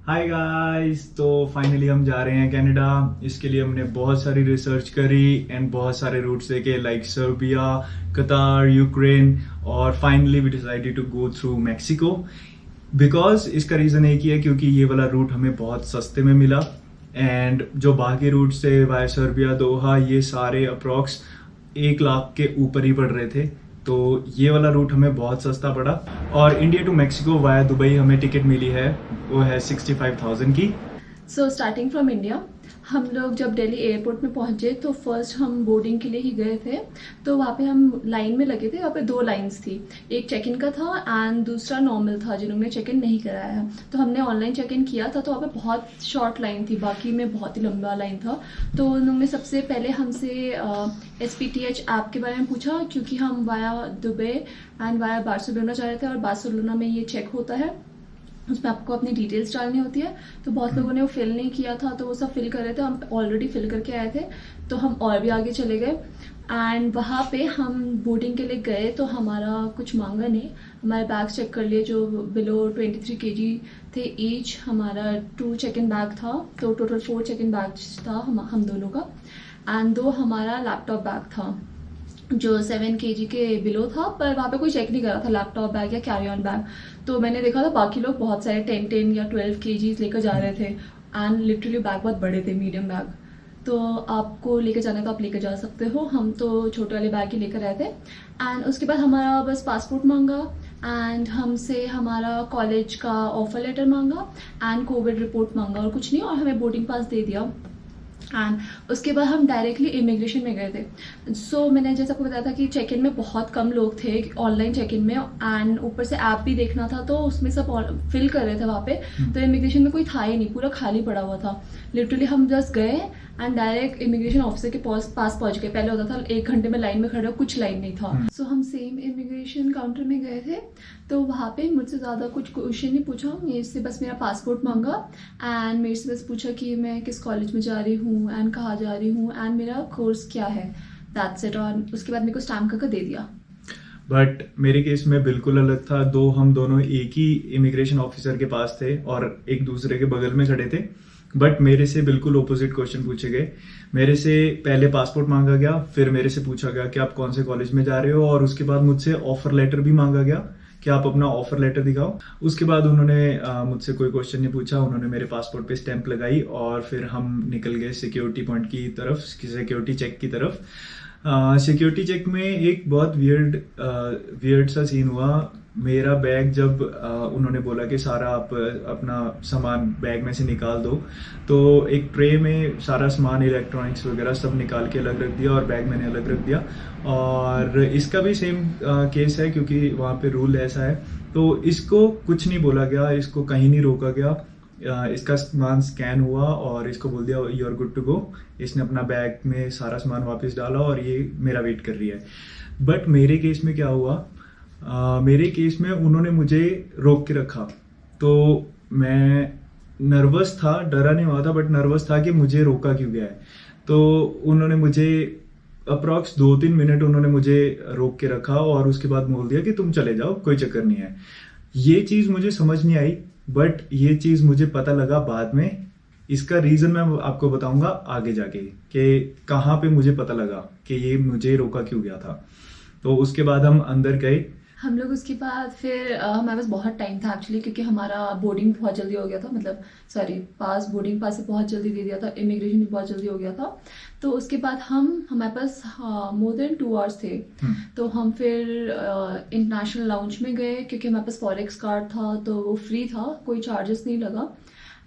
Hi guys, तो finally हम जा रहे हैं कनाडा। इसके लिए हमने बहुत सारी रिसर्च करी एंड बहुत सारे रूट्स देखे लाइक सर्बिया, कतार, यूक्रेन और finally we decided to go through Mexico. Because इसका रीजन एक ही है क्योंकि ये वाला रूट हमें बहुत सस्ते में मिला एंड जो बाकी रूट से वाया सर्बिया, दोहा, ये सारे अप्रॉक्स 1 लाख के ऊपर ही पड़ रहे थे। तो ये वाला रूट हमें बहुत सस्ता पड़ा और India to Mexico via Dubai हमें टिकट मिली है, वो है 65,000 की। सो स्टार्टिंग फ्रॉम इंडिया हम लोग जब दिल्ली एयरपोर्ट में पहुंचे तो फर्स्ट हम बोर्डिंग के लिए ही गए थे। तो वहाँ पे हम लाइन में लगे थे। वहाँ पे 2 लाइंस थी, एक चेक इन का था एंड दूसरा नॉर्मल था जिन्होंने चेक इन नहीं कराया है। तो हमने ऑनलाइन चेक इन किया था, तो वहाँ पे बहुत शॉर्ट लाइन थी, बाकी में बहुत ही लंबा लाइन था। तो उन्होंने सबसे पहले हमसे SPTH ऐप के बारे में पूछा क्योंकि हम via Dubai and via Barcelona जा रहे थे और बार्सिलोना में ये चेक होता है, उसमें आपको अपनी डिटेल्स डालनी होती है। तो बहुत लोगों ने वो फिल नहीं किया था, तो वो सब फिल कर रहे थे। हम ऑलरेडी फिल करके आए थे, तो हम और भी आगे चले गए एंड वहाँ पे हम बोर्डिंग के लिए गए। तो हमारा कुछ मांगा नहीं, हमारे बैग चेक कर लिए जो बिलो 23 kg थे ईच। हमारा 2 चेक इन बैग था, तो टोटल 4 चेक इन बैग था हम दोनों का एंड 2 हमारा लैपटॉप बैग था जो 7 kg के बिलो था। पर वहाँ पे कोई चेक नहीं कर रहा था लैपटॉप बैग या कैरी ऑन बैग। तो मैंने देखा था बाकी लोग बहुत सारे 10 या 12 kg लेकर जा रहे थे एंड लिटरली बैग बहुत बड़े थे, मीडियम बैग। तो आपको लेकर जाना तो आप लेकर जा सकते हो, हम तो छोटे वाले बैग ही लेकर आए थे। एंड उसके बाद हमारा बस पासपोर्ट मांगा एंड हमसे हमारा कॉलेज का ऑफर लेटर मांगा एंड कोविड रिपोर्ट मांगा और कुछ नहीं, और हमें बोर्डिंग पास दे दिया। एंड उसके बाद हम डायरेक्टली इमिग्रेशन में गए थे। सो मैंने जैसा आपको बताया था कि चेक इन में बहुत कम लोग थे ऑनलाइन चेक इन में एंड ऊपर से ऐप भी देखना था, तो उसमें सब फिल कर रहे थे वहाँ पे। तो इमिग्रेशन में कोई था ही नहीं, पूरा खाली पड़ा हुआ था। लिटरली हम जस्ट गए एंड डायरेक्ट इमिग्रेशन ऑफिसर के पास पहुंच गए। पहले होता था 1 घंटे में लाइन में खड़े हो, कुछ लाइन नहीं था। सो हम सेम इमिग्रेशन काउंटर में गए थे, तो वहाँ पे मुझसे ज़्यादा कुछ क्वेश्चन नहीं पूछा, मेरे से बस मेरा पासपोर्ट मांगा एंड मेरे से बस पूछा कि मैं किस कॉलेज में जा रही हूँ एंड कहाँ जा रही हूँ एंड मेरा कोर्स क्या है, दैट्स इट। और उसके बाद मेरे को स्टैम्प करके दे दिया। बट मेरे केस में बिल्कुल अलग था। हम दोनों एक ही इमिग्रेशन ऑफिसर के पास थे और एक दूसरे के बगल में खड़े थे, बट मेरे से बिल्कुल ओपोजिट क्वेश्चन पूछे गए। मेरे से पहले पासपोर्ट मांगा गया, फिर मेरे से पूछा गया कि आप कौन से कॉलेज में जा रहे हो, और उसके बाद मुझसे ऑफर लेटर भी मांगा गया कि आप अपना ऑफर लेटर दिखाओ। उसके बाद उन्होंने मुझसे कोई क्वेश्चन नहीं पूछा, उन्होंने मेरे पासपोर्ट पे स्टैंप लगाई और फिर हम निकल गए सिक्योरिटी पॉइंट की तरफ, सिक्योरिटी चेक की तरफ। सिक्योरिटी चेक में एक बहुत वियर्ड सा सीन हुआ। मेरा बैग जब उन्होंने बोला कि सारा आप अपना सामान बैग में से निकाल दो, तो एक ट्रे में सारा सामान, इलेक्ट्रॉनिक्स वगैरह सब निकाल के अलग रख दिया और बैग मैंने अलग रख दिया। और इसका भी सेम केस है क्योंकि वहाँ पे रूल ऐसा है। तो इसको कुछ नहीं बोला गया, इसको कहीं नहीं रोका गया। इसका सामान स्कैन हुआ और इसको बोल दिया you are good to go. इसने अपना बैग में सारा सामान वापस डाला और ये मेरा वेट कर रही है। बट मेरे केस में क्या हुआ, मेरे केस में उन्होंने मुझे रोक के रखा। तो मैं नर्वस था, डरा नहीं हुआ था, बट नर्वस था कि मुझे रोका क्यों गया है। तो उन्होंने मुझे अप्रॉक्स 2-3 मिनट उन्होंने मुझे रोक के रखा और उसके बाद बोल दिया कि तुम चले जाओ, कोई चक्कर नहीं है। ये चीज़ मुझे समझ नहीं आई, बट ये चीज़ मुझे पता लगा बाद में। इसका रीज़न मैं आपको बताऊंगा आगे जाके कि कहाँ पे मुझे पता लगा कि ये मुझे रोका क्यों गया था। तो उसके बाद हम अंदर गए। हम लोग उसके बाद फिर हमारे पास बहुत टाइम था एक्चुअली, क्योंकि हमारा बोर्डिंग बहुत जल्दी हो गया था, मतलब बोर्डिंग पास से बहुत जल्दी दे दिया था, इमिग्रेशन भी बहुत जल्दी हो गया था। तो उसके बाद हमारे पास मोर देन 2 आवर्स थे। तो हम फिर इंटरनेशनल लाउंज में गए क्योंकि हमारे पास फॉरेक्स कार्ड था, तो वो फ्री था, कोई चार्जेस नहीं लगा।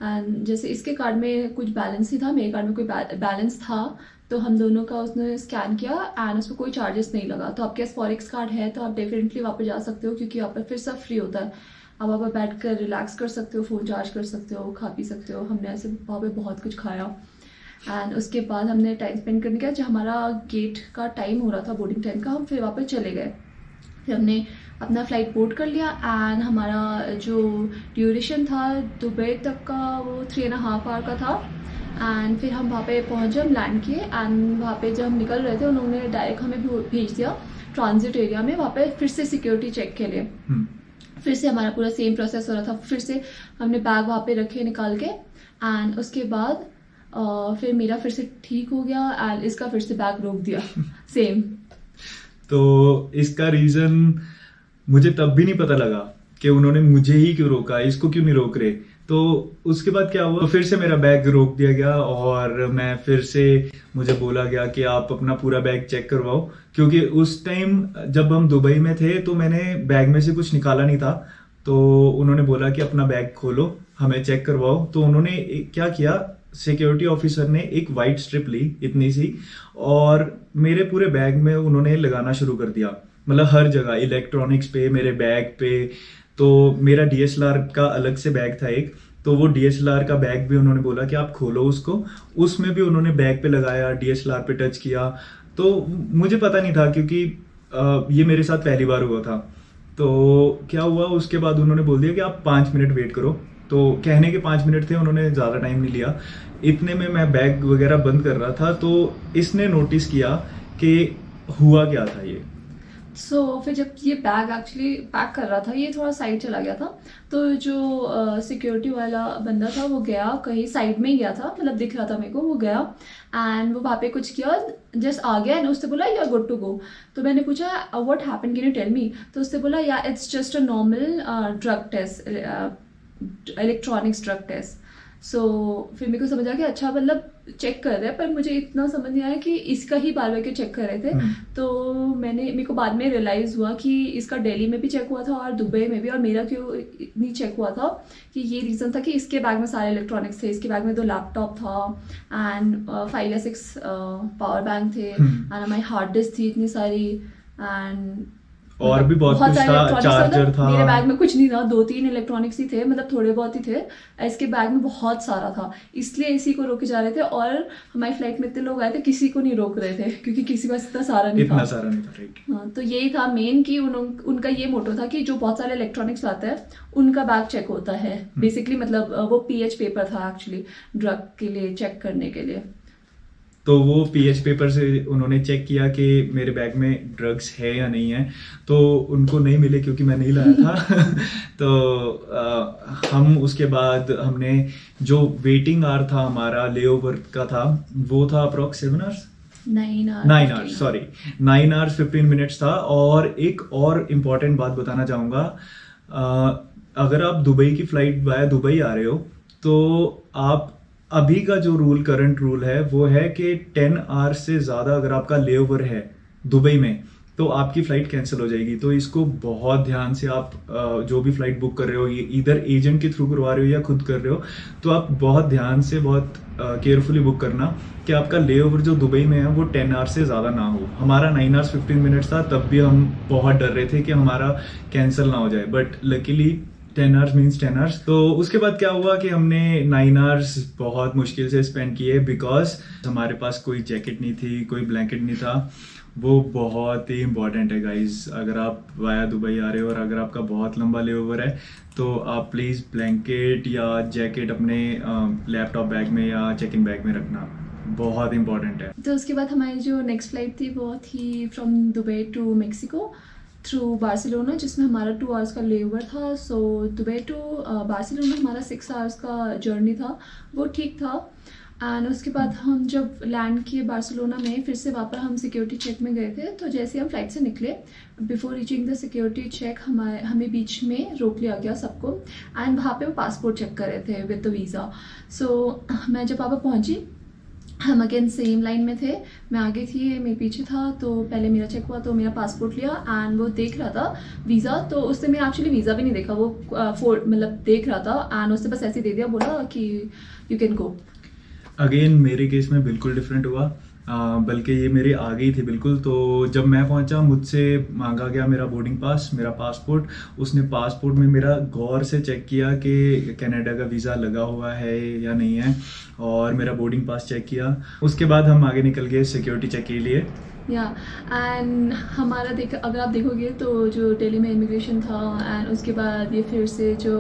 एंड जैसे इसके कार्ड में कुछ बैलेंस ही था, मेरे कार्ड में कोई बैलेंस था, तो हम दोनों का उसने स्कैन किया एंड उसमें कोई चार्जेस नहीं लगा। तो आपके पास फॉरेक्स कार्ड है तो आप डेफिनेटली वहाँ पे जा सकते हो क्योंकि वहाँ पर फिर सब फ्री होता है। आप वहाँ पर बैठ कर रिलैक्स कर सकते हो, फ़ोन चार्ज कर सकते हो, खा पी सकते हो। हमने ऐसे वहाँ पे बहुत कुछ खाया एंड उसके बाद हमने टाइम स्पेंड करने का, जब हमारा गेट का टाइम हो रहा था बोर्डिंग टाइम का, हम फिर वहाँ पर चले गए। फिर हमने अपना फ़्लाइट बोर्ड कर लिया एंड हमारा जो ड्यूरेशन था दुबई तक का वो 3.5 आवर का था। एंड फिर हम वहाँ पे पहुँचे, हम लैंड किए एंड वहाँ पे जब हम निकल रहे थे उन्होंने डायरेक्ट हमें भेज दिया ट्रांजिट एरिया में, वहाँ पे फिर से सिक्योरिटी चेक के लिए। फिर से हमारा पूरा सेम प्रोसेस हो रहा था, फिर से हमने बैग वहाँ पे रखे निकाल के, एंड उसके बाद फिर मेरा फिर से ठीक हो गया एंड इसका फिर से बैग रोक दिया सेम। तो इसका रीजन मुझे तब भी नहीं पता लगा कि उन्होंने मुझे ही क्यों रोका, इसको क्यों नहीं रोक रहे। तो उसके बाद क्या हुआ, तो फिर से मेरा बैग रोक दिया गया और मैं फिर से, मुझे बोला गया कि आप अपना पूरा बैग चेक करवाओ, क्योंकि उस टाइम जब हम दुबई में थे तो मैंने बैग में से कुछ निकाला नहीं था। तो उन्होंने बोला कि अपना बैग खोलो, हमें चेक करवाओ। तो उन्होंने क्या किया, सिक्योरिटी ऑफिसर ने एक वाइट स्ट्रिप ली इतनी सी और मेरे पूरे बैग में उन्होंने लगाना शुरू कर दिया, मतलब हर जगह, इलेक्ट्रॉनिक्स पे, मेरे बैग पे। तो मेरा डीएसएलआर का अलग से बैग था एक, तो वो डीएसएलआर का बैग भी उन्होंने बोला कि आप खोलो उसको, उसमें भी उन्होंने बैग पे लगाया, डीएसएलआर पे टच किया। तो मुझे पता नहीं था क्योंकि ये मेरे साथ पहली बार हुआ था। तो क्या हुआ, उसके बाद उन्होंने बोल दिया कि आप 5 मिनट वेट करो। तो कहने के 5 मिनट थे, उन्होंने ज़्यादा टाइम नहीं लिया। इतने में मैं बैग वगैरह बंद कर रहा था, तो इसने नोटिस किया कि हुआ क्या था ये। सो फिर जब ये बैग एक्चुअली पैक कर रहा था, ये थोड़ा साइड चला गया था, तो जो सिक्योरिटी वाला बंदा था वो गया कहीं साइड में ही गया था, मतलब दिख रहा था मेरे को, वो गया एंड वो वहाँ पे कुछ किया, जस्ट आ गया एंड उससे बोला you are good to go. तो मैंने पूछा what happened, can you tell me. तो उससे बोला yeah it's just a normal drug test, electronics drug test. So फिर मेरे को समझ आ गया अच्छा, मतलब चेक कर रहे हैं, पर मुझे इतना समझ नहीं आया कि इसका ही बार बार के चेक कर रहे थे। तो मेरे को बाद में रियलाइज़ हुआ कि इसका दिल्ली में भी चेक हुआ था और दुबई में भी, और मेरा क्यों नहीं चेक हुआ था कि ये रीज़न था कि इसके बैग में सारे इलेक्ट्रॉनिक्स थे, इसके बैग में 2 लैपटॉप था एंड 5 या 6 पावर बैंक थे एंड हमारी हार्ड डिस्क थी इतनी सारी एंड और भी बहुत कुछ था, चार्जर था। मेरे बैग में कुछ नहीं था, 2-3 इलेक्ट्रॉनिक्स ही थे, मतलब थोड़े बहुत ही थे। इसके बैग में बहुत सारा था, इसलिए इसी को रोके जा रहे थे। और हमारी फ्लाइट में इतने लोग आए थे, किसी को नहीं रोक रहे थे क्योंकि किसी के पास इतना सारा नहीं था। राइट। हाँ, तो यही था मेन कि उनका ये मोटो था कि जो बहुत सारे इलेक्ट्रॉनिक्स लाते हैं उनका बैग चेक होता है बेसिकली, मतलब वो पीएच पेपर था एक्चुअली ड्रग के लिए चेक करने के लिए। तो वो पीएच पेपर से उन्होंने चेक किया कि मेरे बैग में ड्रग्स है या नहीं है, तो उनको नहीं मिले क्योंकि मैं नहीं लाया था। तो हम उसके बाद हमने जो वेटिंग आवर था हमारा लेओवर का था, वो था approx 7 hours 9 hours, sorry 9 hours 15 minutes था। और एक और इम्पॉर्टेंट बात बताना चाहूँगा, अगर आप दुबई की फ्लाइट वाया दुबई आ रहे हो, तो आप अभी का जो करंट रूल है वो है कि 10 आवर्स से ज़्यादा अगर आपका लेओवर है दुबई में तो आपकी फ़्लाइट कैंसिल हो जाएगी। तो इसको बहुत ध्यान से आप जो भी फ़्लाइट बुक कर रहे हो, इधर एजेंट के थ्रू करवा रहे हो या खुद कर रहे हो, तो आप बहुत ध्यान से, बहुत केयरफुली बुक करना कि आपका लेओवर जो दुबई में है वो 10 आवर्स से ज़्यादा ना हो। हमारा 9 आवर्स 15 मिनट्स था, तब भी हम बहुत डर रहे थे कि हमारा कैंसिल ना हो जाए, but luckily 10 hours means 10 hours. तो उसके बाद क्या हुआ कि हमने 9 आवर्स बहुत मुश्किल से स्पेंड किए, बिकॉज हमारे पास कोई जैकेट नहीं थी, कोई ब्लैंकेट नहीं था। वो बहुत ही इंपॉर्टेंट है गाइज, अगर आप वाया दुबई आ रहे हो और अगर आपका बहुत लंबा लेओवर है तो आप प्लीज़ ब्लैंकेट या जैकेट अपने लैपटॉप बैग में या चेक इन बैग में रखना, बहुत इंपॉर्टेंट है। तो उसके बाद हमारी जो नेक्स्ट फ्लाइट थी वो थी from Dubai to Mexico through Barcelona, जिसमें हमारा 2 आवर्स का लेओवर था। सो दुबई टू बार्सिलोना हमारा 6 आवर्स का जर्नी था, वो ठीक था। एंड उसके बाद हम जब लैंड किए बार्सिलोना में, फिर से वापस हम सिक्योरिटी चेक में गए थे। तो जैसे हम फ्लाइट से निकले, before reaching the security check हमें बीच में रोक लिया गया सबको, एंड वहाँ पे वो पासपोर्ट चेक कर रहे थे विद द वीज़ा। सो मैं जब वहाँ पहुँची, हम अगेन सेम लाइन में थे, मैं आगे थी, मेरे पीछे था। तो पहले मेरा चेक हुआ, तो मेरा पासपोर्ट लिया एंड वो देख रहा था वीज़ा। तो उससे मैं एक्चुअली वीज़ा भी नहीं देखा, वो मतलब देख रहा था एंड उससे बस ऐसे दे दिया, बोला कि यू कैन गो। अगेन मेरे केस में बिल्कुल डिफरेंट हुआ, बल्कि ये मेरे आगे ही थे बिल्कुल। तो जब मैं पहुंचा, मुझसे मांगा गया मेरा बोर्डिंग पास, मेरा पासपोर्ट। उसने पासपोर्ट में मेरा गौर से चेक किया कि कनाडा का वीज़ा लगा हुआ है या नहीं है, और मेरा बोर्डिंग पास चेक किया। उसके बाद हम आगे निकल गए सिक्योरिटी चेक के लिए। या एंड हमारा अगर आप देखोगे तो जो दिल्ली में इमिग्रेशन था एंड उसके बाद ये फिर से जो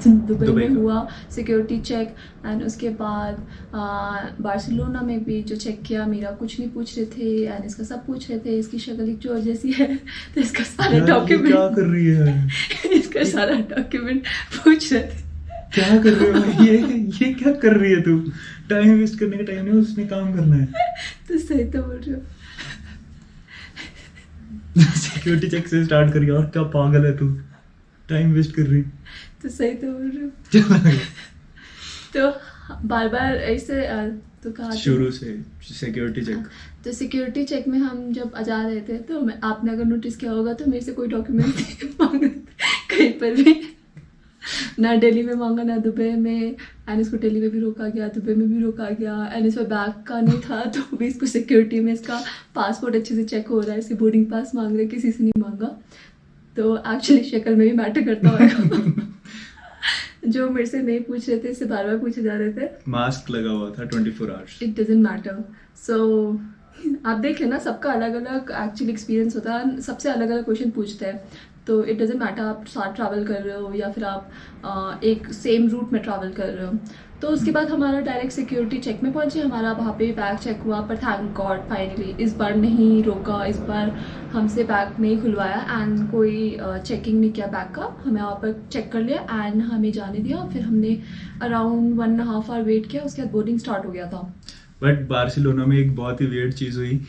दुबई में का। हुआ सिक्योरिटी चेक एंड उसके बाद बार्सिलोना में भी जो चेक किया, मेरा कुछ नहीं पूछ रहे थे एंड इसका सब पूछ रहे थे, इसकी शक्ल एक चोर जैसी है तो इसका सारा यार, ये डॉक्यूमेंट क्या कर रही है? इसका सारा डॉक्यूमेंट पूछ रहे थे। क्या कर रही हो? ये क्या कर रही है तू? टाइम वेस्ट करने का टाइम नहीं, उसने काम करना है। तो सही तो बोल रहे हो। सिक्योरिटी चेक से स्टार्ट करिए, और क्या पागल है तू? टाइम वेस्ट कर रही। तो सही तो बोल रहे हो। चला गया। तो बार बार ऐसे तो कहा शुरू से सिक्योरिटी चेक। तो सिक्योरिटी चेक में हम जब जा रहे थे तो आपने अगर नोटिस किया होगा तो मेरे से कोई डॉक्यूमेंट नहीं मांगा कहीं पर भी, ना दिल्ली में मांगा ना दुबई में, एंड इसको दिल्ली में भी रोका गया, दुबई में भी रोका गया, एंड इसमें बैग का नहीं था तो भी इसको सिक्योरिटी में इसका पासपोर्ट अच्छे से चेक हो रहा है, इसके बोर्डिंग पास मांग रहे, किसी से नहीं मांगा। तो एक्चुअली शक्ल में भी मैटर करता होगा। जो मेरे से नहीं पूछ रहे थे इससे बार बार पूछे जा रहे थे। मास्क लगा हुआ था 24 hours. It doesn't matter. So आप देख लेना, सबका अलग अलग एक्चुअली एक्सपीरियंस होता है, सबसे अलग अलग क्वेश्चन पूछते हैं। तो इट डजेंट मैटर आप साथ ट्रैवल कर रहे हो या फिर आप एक सेम रूट में ट्रैवल कर रहे हो। तो उसके बाद हमारा डायरेक्ट सिक्योरिटी चेक में पहुंचे, हमारा वहाँ पे बैग चेक हुआ, पर थैंक गॉड फाइनली इस बार नहीं रोका, इस बार हमसे बैग नहीं खुलवाया एंड कोई चेकिंग नहीं किया बैग का, हमें वहाँ पर चेक कर लिया एंड हमें जाने दिया। फिर हमने अराउंड 1.5 आवर वेट किया, उसके बाद बोर्डिंग स्टार्ट हो गया था। बट बार्सिलोना में एक बहुत ही वियर्ड चीज़ हुई।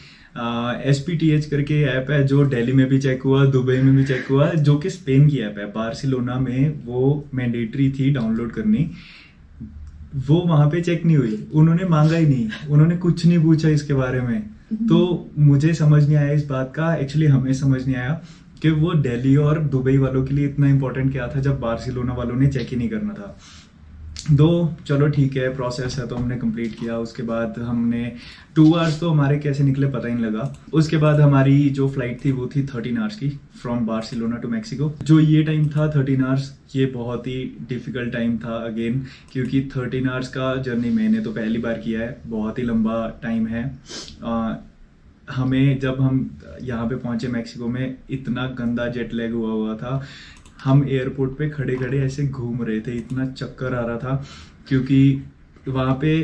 SPTH करके ऐप है जो दिल्ली में भी चेक हुआ, दुबई में भी चेक हुआ, जो कि स्पेन की ऐप है। बार्सिलोना में वो मैंडेटरी थी डाउनलोड करनी, वो वहाँ पे चेक नहीं हुई, उन्होंने मांगा ही नहीं, उन्होंने कुछ नहीं पूछा इसके बारे में। तो मुझे समझ नहीं आया इस बात का, एक्चुअली हमें समझ नहीं आया कि वो दिल्ली और दुबई वालों के लिए इतना इंपॉर्टेंट क्या था जब बार्सिलोना वालों ने चेक ही नहीं करना था। दो चलो ठीक है, प्रोसेस है तो हमने कंप्लीट किया। उसके बाद हमने 2 आवर्स तो हमारे कैसे निकले पता ही नहीं लगा। उसके बाद हमारी जो फ्लाइट थी वो थी 13 आवर्स की, फ्रॉम बार्सिलोना टू मैक्सिको। जो ये टाइम था 13 आवर्स, ये बहुत ही डिफिकल्ट टाइम था अगेन, क्योंकि 13 आवर्स का जर्नी मैंने तो पहली बार किया है, बहुत ही लंबा टाइम है। हमें जब हम यहाँ पे पहुंचे मैक्सिको में, इतना गंदा जेट लैग हुआ था, हम एयरपोर्ट पे खड़े खड़े ऐसे घूम रहे थे, इतना चक्कर आ रहा था, क्योंकि वहाँ पे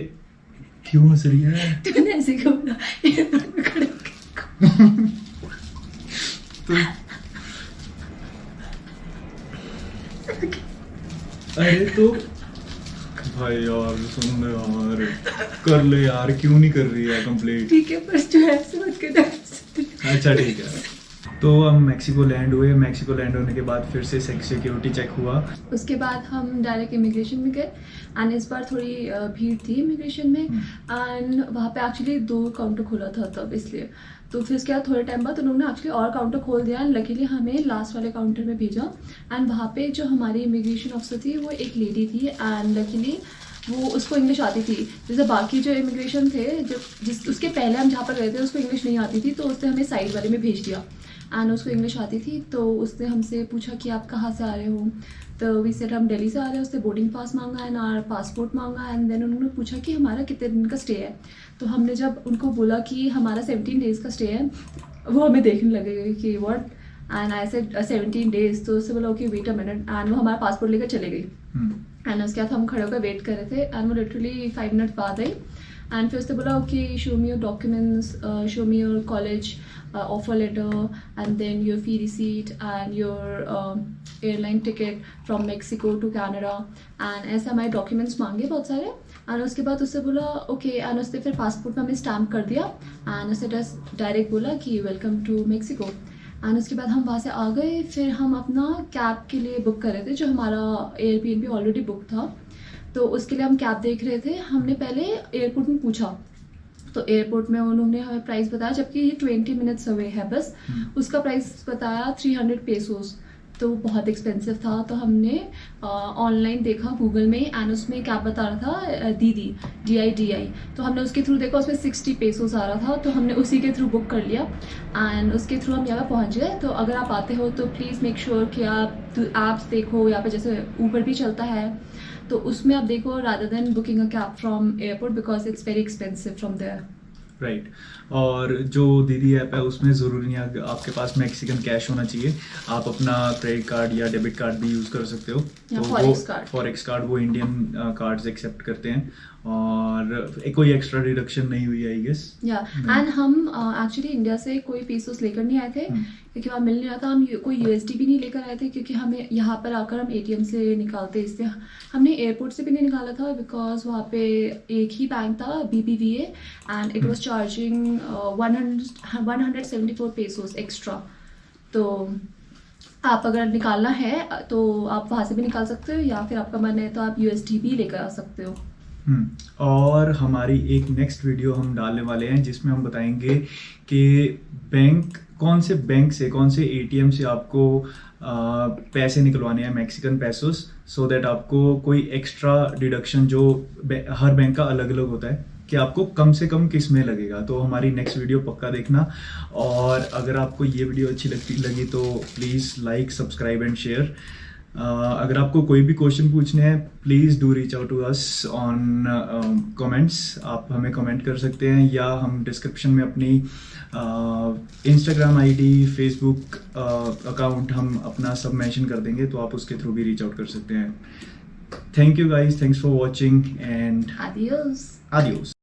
क्यों हंस रही है? तूने ऐसे बोला एयरपोर्ट में खड़े तो अरे तो भाई यार सुन ले यार, कर ले यार, क्यों नहीं कर रही है कंप्लीट? ठीक है पर जो ऐसे मत कर। अच्छा ठीक है। तो हम मैक्सिको लैंड हुए, मैक्सिको लैंड होने के बाद फिर से सिक्योरिटी चेक हुआ। उसके बाद हम डायरेक्ट इमिग्रेशन में गए एंड इस बार थोड़ी भीड़ थी इमिग्रेशन में एंड वहाँ पे एक्चुअली 2 काउंटर खोला था तब, इसलिए तो फिर उसके बाद थोड़े टाइम बाद उन्होंने एक्चुअली और काउंटर खोल दिया एंड लकीली हमें लास्ट वाले काउंटर में भेजा। एंड वहाँ पे जो हमारी इमिग्रेशन ऑफिसर थी वो एक लेडी थी एंड लकीली वो उसको इंग्लिश आती थी। जैसे बाकी जो इमिग्रेशन थे जिस उसके पहले हम जहाँ पर गए थे उसको इंग्लिश नहीं आती थी, तो उसने हमें साइड वाले में भेज दिया एंड उसको इंग्लिश आती थी। तो उसने हमसे पूछा कि आप कहाँ से आ रहे हो, तो वी सेड हम दिल्ली से आ रहे हैं। उसने बोर्डिंग पास मांगा एंड आर पासपोर्ट मांगा एंड देन उन्होंने पूछा कि हमारा कितने दिन का स्टे है। तो हमने जब उनको बोला कि हमारा 17 डेज़ का स्टे है, वो हमें देखने लगे कि what, and I said 17 days. तो उससे बोला okay wait a minute, and वो हमारा पासपोर्ट लेकर चले गई। एंड उसके बाद हम खड़े होकर वेट कर रहे थे एंड वो लिटरली 5 मिनट बाद आई एंड फिर उसने बोला okay show me your documents, show me your college offer letter and then your fee receipt and your airline ticket from Mexico to Canada and ऐसे हमारे डॉक्यूमेंट्स मांगे बहुत सारे। एंड उसके बाद उससे बोला ओके एंड उसने फिर पासपोर्ट में हमें स्टैम्प कर दिया एंड उससे डायरेक्ट बोला कि वेलकम टू मैक्सिको। एंड उसके बाद हम वहाँ से आ गए। फिर हम अपना कैब के लिए बुक कर रहे थे, जो हमारा Airbnb ऑलरेडी बुक था, तो उसके लिए हम कैब देख रहे थे। हमने पहले एयरपोर्ट में पूछा तो एयरपोर्ट में उन्होंने हमें प्राइस बताया, जबकि ये 20 मिनट्स अवे है बस, उसका प्राइस बताया 300 पेसोस, तो बहुत एक्सपेंसिव था। तो हमने ऑनलाइन देखा गूगल में एंड उसमें क्या बता रहा था दीदी DI, तो हमने उसके थ्रू देखा, उसमें 60 पेसोस आ रहा था, तो हमने उसी के थ्रू बुक कर लिया एंड उसके थ्रू हम यहाँ पर पहुँच गए। तो अगर आप आते हो तो प्लीज़ मेक श्योर कि आप ऐप्स देखो, यहाँ पे जैसे ऊबर भी चलता है तो उसमें आप देखो rather than booking a cab from airport because it's very expensive from there. Right. और जो दीदी ऐप है उसमें ज़रूरी नहीं है आपके पास मैक्सिकन कैश होना चाहिए, आप अपना क्रेडिट कार्ड या डेबिट कार्ड भी यूज़ कर सकते हो। या तो Forex वो कार्ड। फॉरेक्स कार्ड वो इंडियन कार्ड्स एक्सेप्ट करते हैं, और कोई एक्स्ट्रा डिडक्शन नहीं हुई आई गेस। या एंड हम एक्चुअली इंडिया से कोई पीसोस लेकर नहीं आए थे हम्म। क्योंकि वहाँ मिल नहीं रहा था। हम कोई यूएसडी भी नहीं लेकर आए थे क्योंकि हमें यहाँ पर आकर हम एटीएम से निकालते, इसलिए हमने एयरपोर्ट से भी नहीं निकाला था बिकॉज वहाँ पे एक ही बैंक था BBVA and it was charging 174 pesos extra. तो आप अगर निकालना है तो आप वहाँ से भी निकाल सकते हो, या फिर आपका मन है तो आप USD भी लेकर आ सकते हो। और हमारी एक नेक्स्ट वीडियो हम डालने वाले हैं जिसमें हम बताएंगे कि बैंक कौन से ATM से आपको पैसे निकलवाने हैं मैक्सिकन पेसोस, सो दैट आपको कोई एक्स्ट्रा डिडक्शन जो हर बैंक का अलग अलग होता है कि आपको कम से कम किस में लगेगा। तो हमारी नेक्स्ट वीडियो पक्का देखना, और अगर आपको ये वीडियो अच्छी लगी तो please like, subscribe and share. अगर आपको कोई भी क्वेश्चन पूछने हैं please do reach out to us on comments, आप हमें कमेंट कर सकते हैं, या हम डिस्क्रिप्शन में अपनी इंस्टाग्राम ID, फेसबुक अकाउंट हम अपना सब मेंशन कर देंगे, तो आप उसके थ्रू भी रीच आउट कर सकते हैं। Thank you guys, thanks for watching and Adios. Adios.